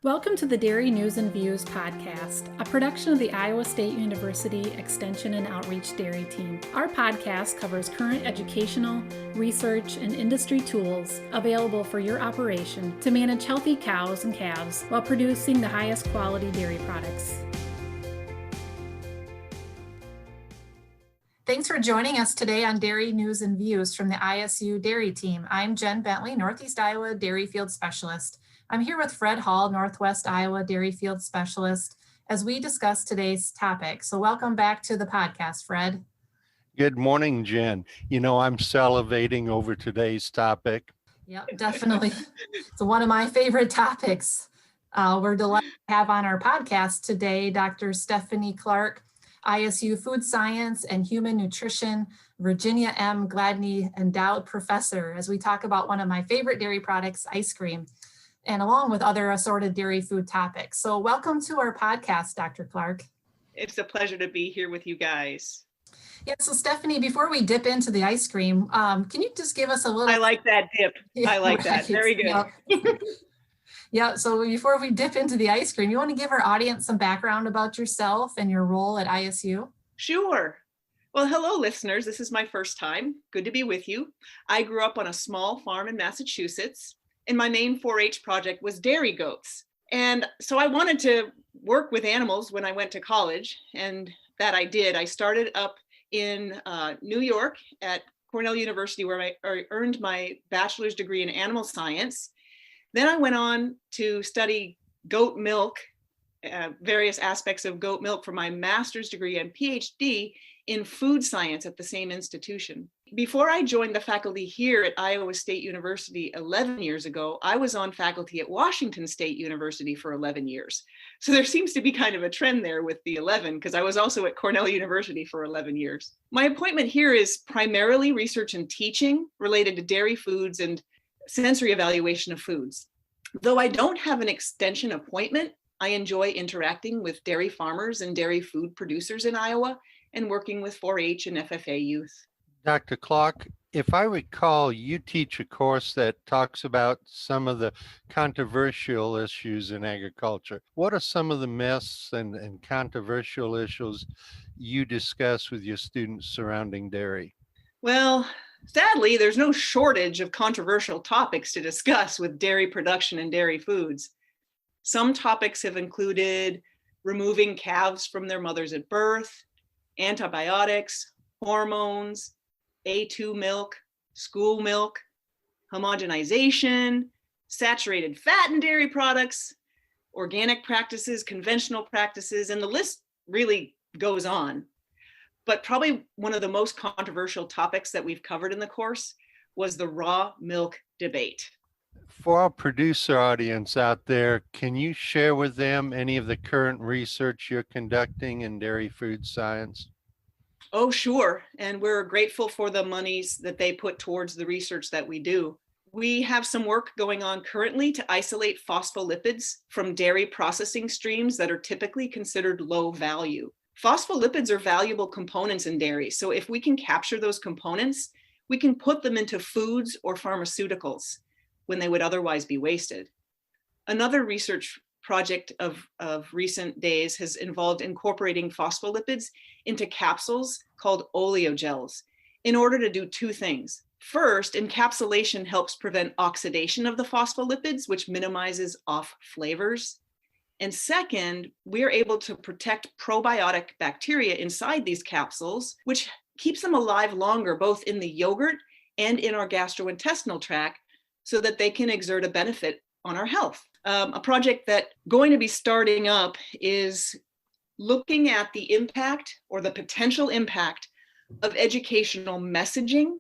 Welcome to the Dairy News and Views podcast, a production of the Iowa State University Extension and Outreach Dairy Team. Our podcast covers current educational, research, and industry tools available for your operation to manage healthy cows and calves while producing the highest quality dairy products. Thanks for joining us today on Dairy News and Views from the ISU Dairy Team. I'm Jen Bentley, Northeast Iowa Dairy Field Specialist. I'm here with Fred Hall, Northwest Iowa Dairy Field Specialist, as we discuss today's topic. So welcome back to the podcast, Fred. Good morning, Jen. You know, I'm salivating over today's topic. Yep, definitely. It's one of my favorite topics. We're delighted to have on our podcast today Dr. Stephanie Clark, ISU Food Science and Human Nutrition, Virginia M. Gladney Endowed Professor, as we talk about one of my favorite dairy products, ice cream, and along with other assorted dairy food topics. So welcome to our podcast, Dr. Clark. It's a pleasure to be here with you guys. Yeah, so Stephanie, before we dip into the ice cream, can you just give us a little... I like that dip. I like that. Very good. Yep. Yeah, so before we dip into the ice cream, you want to give our audience some background about yourself and your role at ISU? Sure. Well, hello, listeners. This is my first time. Good to be with you. I grew up on a small farm in Massachusetts, and my main 4-H project was dairy goats. And so I wanted to work with animals when I went to college, and that I did. I started up in New York at Cornell University, where I earned my bachelor's degree in animal science. Then I went on to study goat milk, various aspects of goat milk for my master's degree and PhD in food science at the same institution. Before I joined the faculty here at Iowa State University 11 years ago, I was on faculty at Washington State University for 11 years. So there seems to be kind of a trend there with the 11, because I was also at Cornell University for 11 years. My appointment here is primarily research and teaching related to dairy foods and sensory evaluation of foods. Though I don't have an extension appointment, I enjoy interacting with dairy farmers and dairy food producers in Iowa and working with 4-H and FFA youth. Dr. Clark, if I recall, you teach a course that talks about some of the controversial issues in agriculture. What are some of the myths and controversial issues you discuss with your students surrounding dairy? Well, sadly, there's no shortage of controversial topics to discuss with dairy production and dairy foods. Some topics have included removing calves from their mothers at birth, antibiotics, hormones, A2 milk, school milk, homogenization, saturated fat in dairy products, organic practices, conventional practices, and the list really goes on. But probably one of the most controversial topics that we've covered in the course was the raw milk debate. For our producer audience out there, can you share with them any of the current research you're conducting in dairy food science? Oh, sure. And we're grateful for the monies that they put towards the research that we do. We have some work going on currently to isolate phospholipids from dairy processing streams that are typically considered low value. Phospholipids are valuable components in dairy. So if we can capture those components, we can put them into foods or pharmaceuticals when they would otherwise be wasted. Another research project of recent days has involved incorporating phospholipids into capsules called oleogels in order to do two things. First, encapsulation helps prevent oxidation of the phospholipids, which minimizes off flavors. And second, we are able to protect probiotic bacteria inside these capsules, which keeps them alive longer, both in the yogurt and in our gastrointestinal tract, so that they can exert a benefit on our health. A project that's going to be starting up is looking at the impact or the potential impact of educational messaging,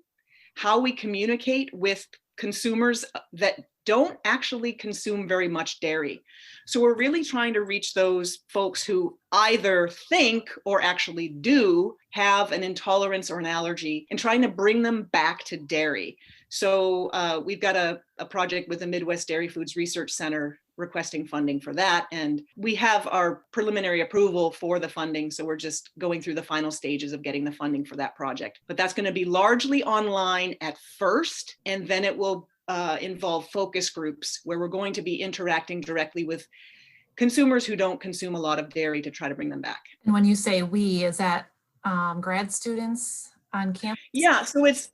how we communicate with consumers that don't actually consume very much dairy. So we're really trying to reach those folks who either think or actually do have an intolerance or an allergy, and trying to bring them back to dairy. So we've got a project with the Midwest Dairy Foods Research Center requesting funding for that. And we have our preliminary approval for the funding. So we're just going through the final stages of getting the funding for that project. But that's going to be largely online at first, and then it will involve focus groups where we're going to be interacting directly with consumers who don't consume a lot of dairy to try to bring them back. And when you say we, is that grad students on campus? Yeah, so it's,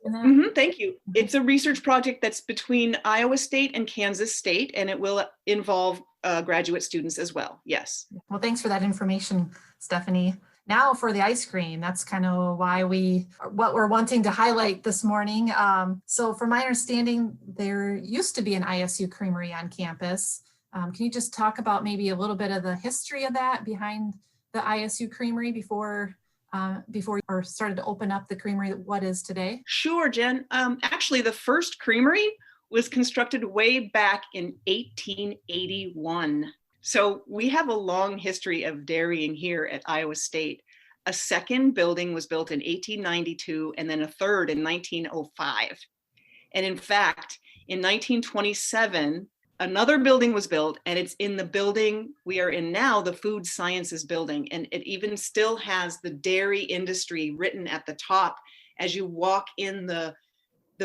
thank you. It's a research project that's between Iowa State and Kansas State, and it will involve graduate students as well, yes. Well, thanks for that information, Stephanie. Now for the ice cream, that's kind of what we're wanting to highlight this morning. So from my understanding, there used to be an ISU Creamery on campus. Can you just talk about maybe a little bit of the history of that behind the ISU Creamery before or started to open up the creamery what is today? Sure, Jen. Actually, the first creamery was constructed way back in 1881. So we have a long history of dairying here at Iowa State. A second building was built in 1892 and then a third in 1905. And in fact, in 1927, another building was built, and it's in the building we are in now, the Food Sciences building. And it even still has the dairy industry written at the top as you walk in the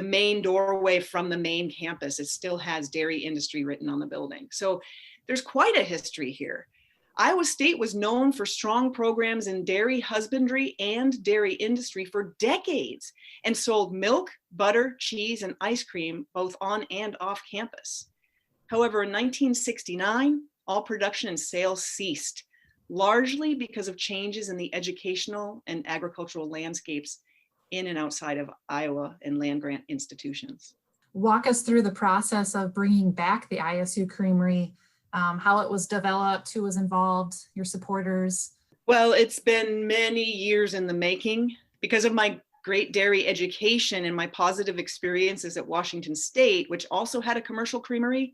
main doorway from the main campus. It still has dairy industry written on the building. So there's quite a history here. Iowa State was known for strong programs in dairy husbandry and dairy industry for decades and sold milk, butter, cheese, and ice cream both on and off campus. However, in 1969, all production and sales ceased, largely because of changes in the educational and agricultural landscapes in and outside of Iowa and land-grant institutions. Walk us through the process of bringing back the ISU Creamery, how it was developed, who was involved, your supporters. Well, it's been many years in the making. Because of my great dairy education and my positive experiences at Washington State, which also had a commercial creamery,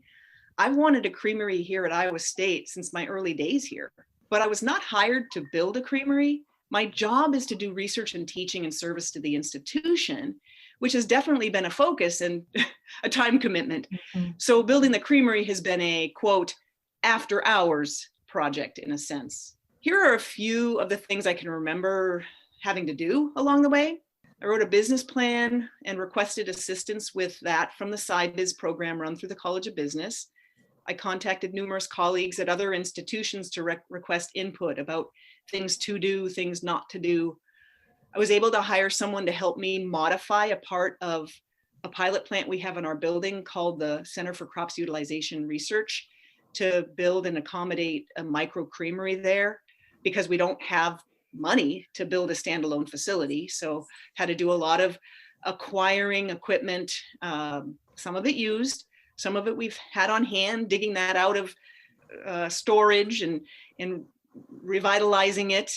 I wanted a creamery here at Iowa State since my early days here. But I was not hired to build a creamery. My job is to do research and teaching and service to the institution, which has definitely been a focus and a time commitment. Mm-hmm. So building the creamery has been a, quote, after hours project in a sense. Here are a few of the things I can remember having to do along the way. I wrote a business plan and requested assistance with that from the Side Biz program run through the College of Business. I contacted numerous colleagues at other institutions to request input about things to do, things not to do. I was able to hire someone to help me modify a part of a pilot plant we have in our building called the Center for Crops Utilization Research to build and accommodate a micro creamery there because we don't have money to build a standalone facility. So had to do a lot of acquiring equipment, some of it used, some of it we've had on hand, digging that out of storage and revitalizing it.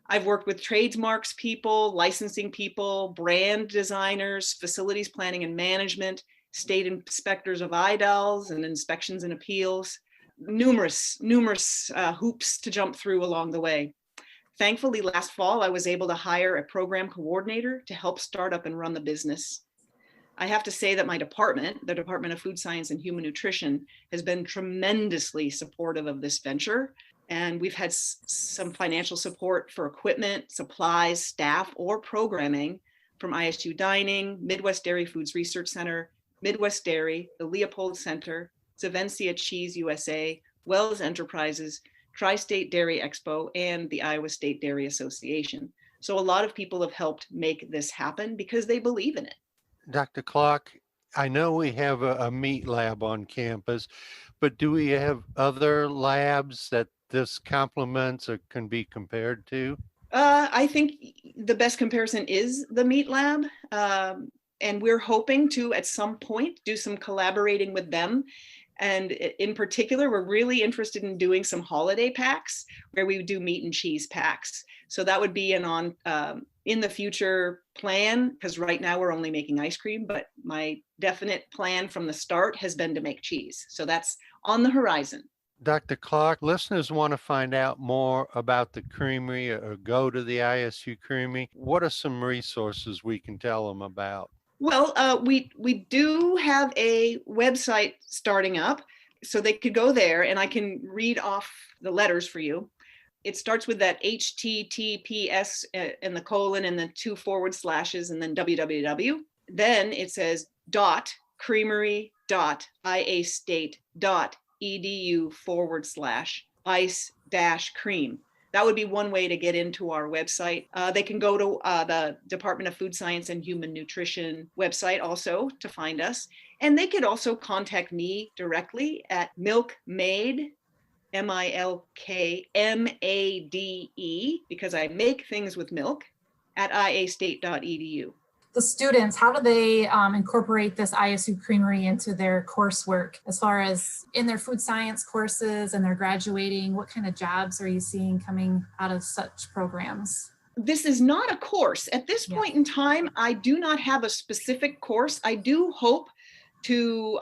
I've worked with trademarks people, licensing people, brand designers, facilities planning and management, state inspectors of IDALs and inspections and appeals, numerous hoops to jump through along the way. Thankfully, last fall, I was able to hire a program coordinator to help start up and run the business. I have to say that my department, the Department of Food Science and Human Nutrition, has been tremendously supportive of this venture. And we've had some financial support for equipment, supplies, staff, or programming from ISU Dining, Midwest Dairy Foods Research Center, Midwest Dairy, the Leopold Center, Savencia Cheese USA, Wells Enterprises, Tri-State Dairy Expo, and the Iowa State Dairy Association. So a lot of people have helped make this happen because they believe in it. Dr. Clark, I know we have a meat lab on campus, but do we have other labs that this complements or can be compared to? I think the best comparison is the meat lab. And we're hoping to, at some point, do some collaborating with them. And in particular, we're really interested in doing some holiday packs where we do meat and cheese packs. So that would be in the future plan, because right now we're only making ice cream, but my definite plan from the start has been to make cheese. So that's on the horizon. Dr. Clark, listeners want to find out more about the creamery or go to the ISU Creamery. What are some resources we can tell them about? Well, we do have a website starting up, so they could go there and I can read off the letters for you. It starts with that HTTPS and the colon and the 2 forward slashes and then www. Then it says creamery.iastate.edu/ice-cream. That would be one way to get into our website. They can go to the Department of Food Science and Human Nutrition website also to find us. And they could also contact me directly at milkmade, MILKMADE, because I make things with milk, at iastate.edu. The students, how do they incorporate this ISU Creamery into their coursework as far as in their food science courses and they're graduating? What kind of jobs are you seeing coming out of such programs? This is not a course. At this point in time, I do not have a specific course. I do hope to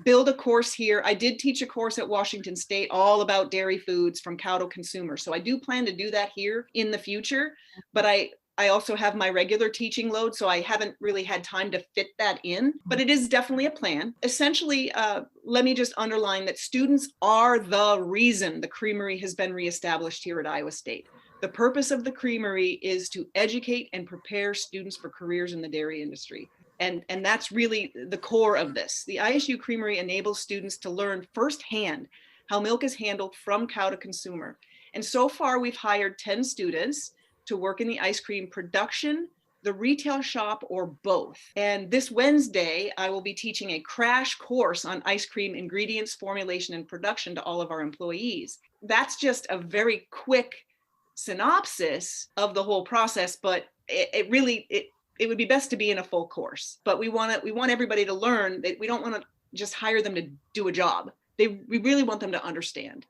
build a course here. I did teach a course at Washington State all about dairy foods from cow to consumer. So I do plan to do that here in the future, but I also have my regular teaching load, so I haven't really had time to fit that in, but it is definitely a plan. Essentially, let me just underline that students are the reason the Creamery has been reestablished here at Iowa State. The purpose of the Creamery is to educate and prepare students for careers in the dairy industry. And that's really the core of this. The ISU Creamery enables students to learn firsthand how milk is handled from cow to consumer. And so far, we've hired 10 students to work in the ice cream production, the retail shop, or both. And this Wednesday, I will be teaching a crash course on ice cream ingredients, formulation, and production to all of our employees. That's just a very quick synopsis of the whole process, but it would be best to be in a full course. But we want everybody to learn that we don't want to just hire them to do a job. We really want them to understand.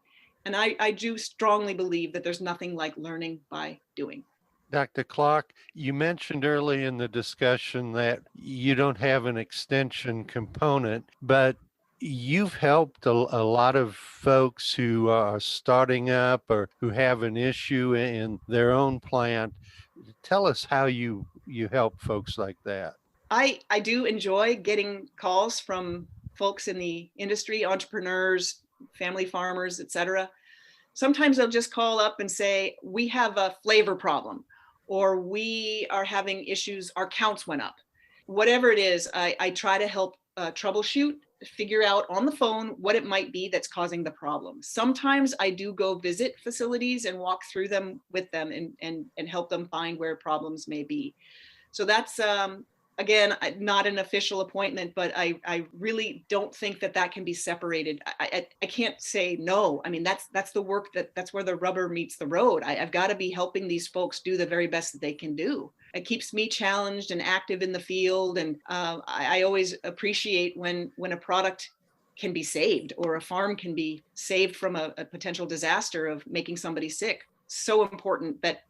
And I do strongly believe that there's nothing like learning by doing. Dr. Clark, you mentioned early in the discussion that you don't have an extension component, but you've helped a lot of folks who are starting up or who have an issue in their own plant. Tell us how you help folks like that. I do enjoy getting calls from folks in the industry, entrepreneurs, family farmers, etc. Sometimes they'll just call up and say, we have a flavor problem, or we are having issues, our counts went up. Whatever it is, I try to help troubleshoot, figure out on the phone what it might be that's causing the problem. Sometimes I do go visit facilities and walk through them with them and help them find where problems may be. So that's, again, not an official appointment, but I really don't think that can be separated. I can't say no. I mean, that's the work that's where the rubber meets the road. I've got to be helping these folks do the very best that they can do. It keeps me challenged and active in the field. And I always appreciate when a product can be saved or a farm can be saved from a potential disaster of making somebody sick. So important that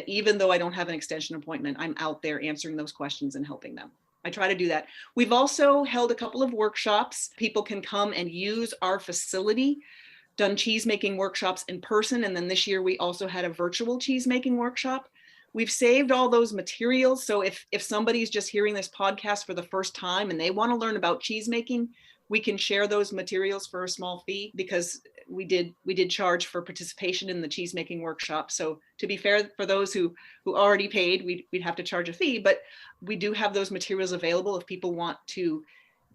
even though I don't have an extension appointment, I'm out there answering those questions and helping them. I try to do that. We've also held a couple of workshops. People can come and use our facility, done cheese making workshops in person. And then this year we also had a virtual cheese making workshop. We've saved all those materials. So if somebody's just hearing this podcast for the first time and they want to learn about cheese making, we can share those materials for a small fee because we did charge for participation in the cheese making workshop. So to be fair, for those who already paid, we'd have to charge a fee, but we do have those materials available if people want to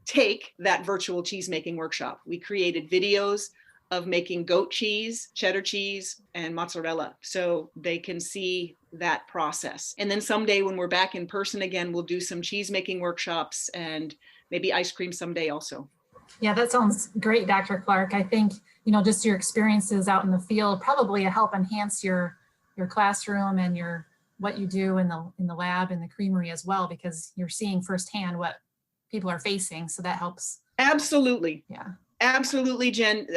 take that virtual cheese making workshop. We created videos of making goat cheese, cheddar cheese, and mozzarella so they can see that process. And then someday when we're back in person again, we'll do some cheese making workshops and maybe ice cream someday also. Yeah, that sounds great, Dr. Clark. I think, just your experiences out in the field probably help enhance your classroom and what you do in the lab in the creamery as well, because you're seeing firsthand what people are facing. So that helps. Absolutely. Yeah. Absolutely, Jen.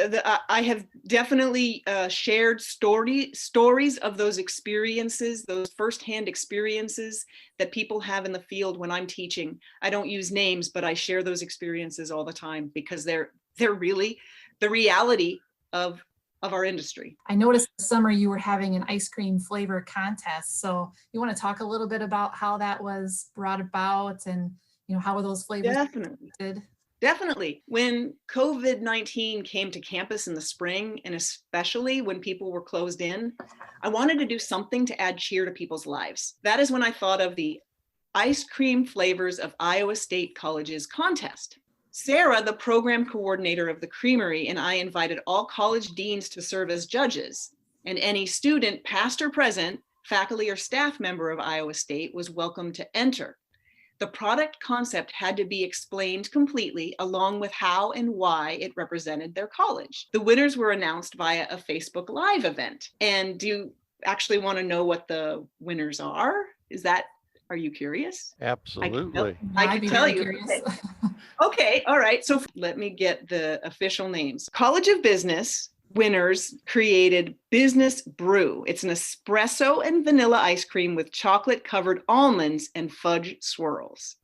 I have definitely shared stories of those experiences, those firsthand experiences that people have in the field when I'm teaching. I don't use names, but I share those experiences all the time because they're really the reality of our industry. I noticed this summer you were having an ice cream flavor contest. So you want to talk a little bit about how that was brought about and how were those flavors did? Definitely. When COVID-19 came to campus in the spring, and especially when people were closed in, I wanted to do something to add cheer to people's lives. That is when I thought of the Ice Cream Flavors of Iowa State Colleges contest. Sarah, the program coordinator of the Creamery, and I invited all college deans to serve as judges, and any student, past or present, faculty or staff member of Iowa State was welcome to enter. The product concept had to be explained completely, along with how and why it represented their college. The winners were announced via a Facebook Live event. And do you actually want to know what the winners are? Are you curious? Absolutely. I can tell you. Curious. Okay, all right. So let me get the official names. College of Business winners created Business Brew. It's an espresso and vanilla ice cream with chocolate covered almonds and fudge swirls.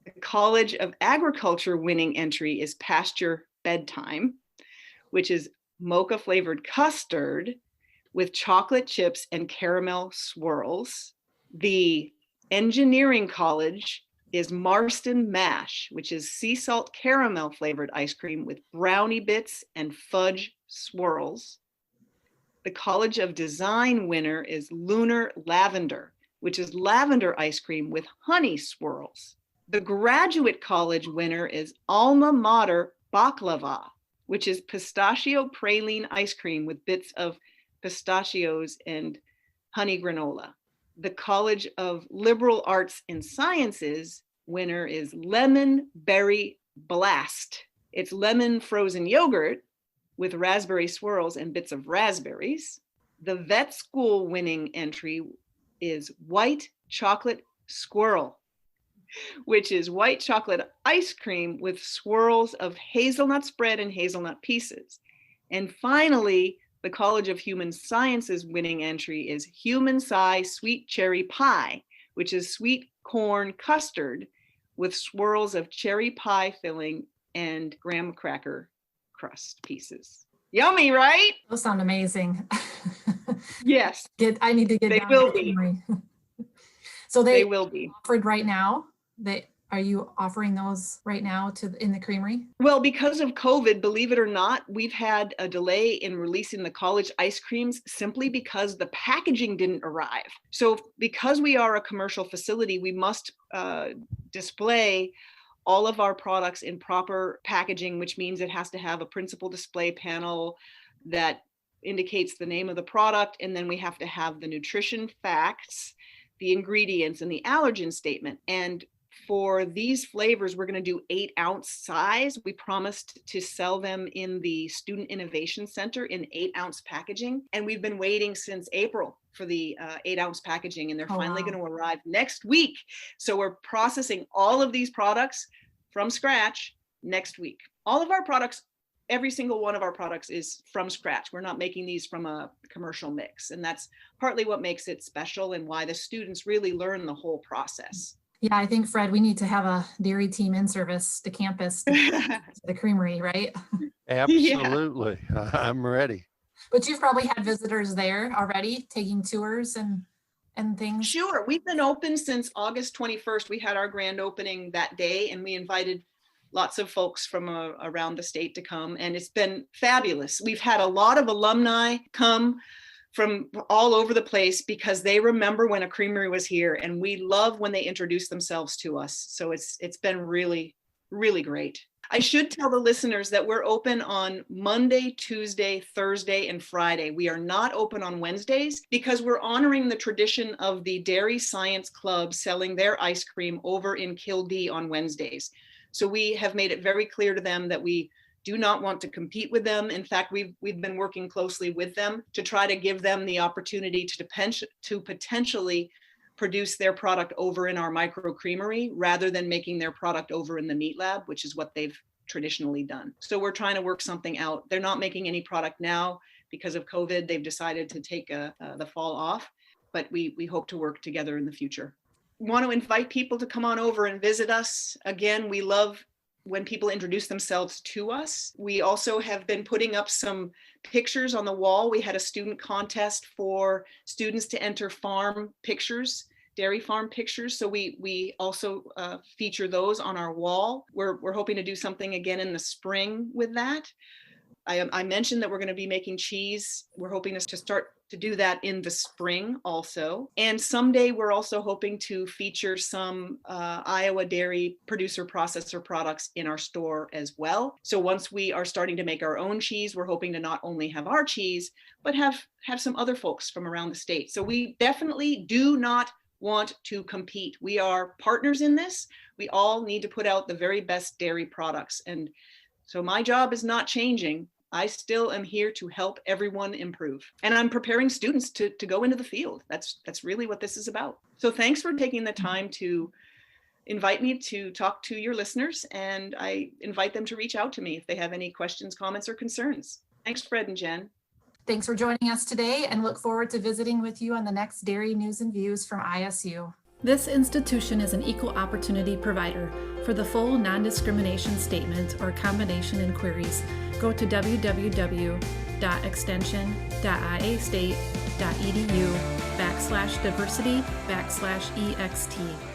The College of Agriculture winning entry is Pasture Bedtime, which is mocha flavored custard with chocolate chips and caramel swirls. The Engineering College is Marston Mash, which is sea salt caramel flavored ice cream with brownie bits and fudge swirls. The College of Design winner is Lunar Lavender, which is lavender ice cream with honey swirls. The Graduate College winner is Alma Mater Baklava, which is pistachio praline ice cream with bits of pistachios and honey granola. The College of Liberal Arts and Sciences winner is Lemon Berry Blast. It's lemon frozen yogurt with raspberry swirls and bits of raspberries. The Vet School winning entry is White Chocolate Squirrel, which is white chocolate ice cream with swirls of hazelnut spread and hazelnut pieces. And finally, the College of Human Sciences winning entry is Human Sci Sweet Cherry Pie, which is sweet corn custard with swirls of cherry pie filling and graham cracker crust pieces. Yummy, right? Those sound amazing. Yes. I need to get They down will to the be. Creamery. So They will be. offered right now. Are you offering those right now in the Creamery? Well, because of COVID, believe it or not, we've had a delay in releasing the college ice creams simply because the packaging didn't arrive. So because we are a commercial facility, we must display all of our products in proper packaging, which means it has to have a principal display panel that indicates the name of the product. And then we have to have the nutrition facts, the ingredients, and the allergen statement. And for these flavors, we're going to do 8-ounce size. We promised to sell them in the Student Innovation Center in 8-ounce packaging. And we've been waiting since April for the 8-ounce packaging, and they're finally going to arrive next week. So we're processing all of these products from scratch next week. All of our products, every single one of our products is from scratch. We're not making these from a commercial mix. And that's partly what makes it special and why the students really learn the whole process. Yeah, I think, Fred, we need to have a dairy team in service to campus, to the Creamery, right? Absolutely. Yeah. I'm ready. But you've probably had visitors there already taking tours and things. Sure. We've been open since August 21st. We had our grand opening that day, and we invited lots of folks from around the state to come, and it's been fabulous. We've had a lot of alumni come from all over the place because they remember when a creamery was here, and we love when they introduce themselves to us. So it's been really, really great. I should tell the listeners that we're open on Monday, Tuesday, Thursday, and Friday. We are not open on Wednesdays because we're honoring the tradition of the Dairy Science Club selling their ice cream over in Kildee on Wednesdays. So we have made it very clear to them that we do not want to compete with them. In fact, we've been working closely with them to try to give them the opportunity to potentially produce their product over in our micro creamery rather than making their product over in the meat lab, which is what they've traditionally done. So we're trying to work something out. They're not making any product now because of COVID. They've decided to take the fall off, but we hope to work together in the future. Want to invite people to come on over and visit us. Again, we love when people introduce themselves to us. We also have been putting up some pictures on the wall. We had a student contest for students to enter farm pictures, dairy farm pictures. So we also feature those on our wall. We're hoping to do something again in the spring with that. I mentioned that we're going to be making cheese. We're hoping to start to do that in the spring also. And someday we're also hoping to feature some Iowa dairy producer processor products in our store as well. So once we are starting to make our own cheese, we're hoping to not only have our cheese, but have some other folks from around the state. So we definitely do not want to compete. We are partners in this. We all need to put out the very best dairy products. And so my job is not changing. I still am here to help everyone improve. And I'm preparing students to go into the field. That's really what this is about. So thanks for taking the time to invite me to talk to your listeners. And I invite them to reach out to me if they have any questions, comments, or concerns. Thanks, Fred and Jen. Thanks for joining us today, and look forward to visiting with you on the next Dairy News and Views from ISU. This institution is an equal opportunity provider. For the full non-discrimination statement or combination inquiries, go to www.extension.iastate.edu/diversity/ext.